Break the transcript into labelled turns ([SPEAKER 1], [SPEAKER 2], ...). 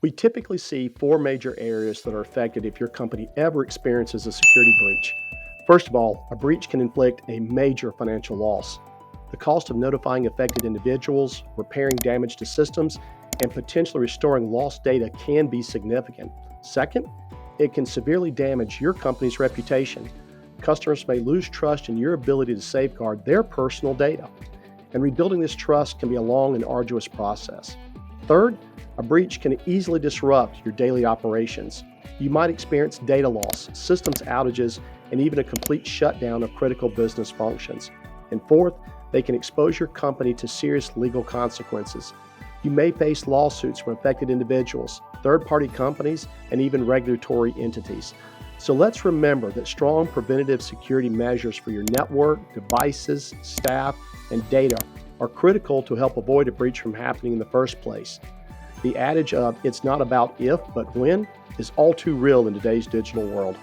[SPEAKER 1] We typically see four major areas that are affected if your company ever experiences a security breach. First of all, a breach can inflict a major financial loss. The cost of notifying affected individuals, repairing damage to systems, and potentially restoring lost data can be significant. Second, it can severely damage your company's reputation. Customers may lose trust in your ability to safeguard their personal data, and rebuilding this trust can be a long and arduous process. Third, a breach can easily disrupt your daily operations. You might experience data loss, systems outages, and even a complete shutdown of critical business functions. And fourth, they can expose your company to serious legal consequences. You may face lawsuits from affected individuals, third-party companies, and even regulatory entities. So let's remember that strong preventative security measures for your network, devices, staff, and data are critical to help avoid a breach from happening in the first place. The adage of "it's not about if, but when" is all too real in today's digital world.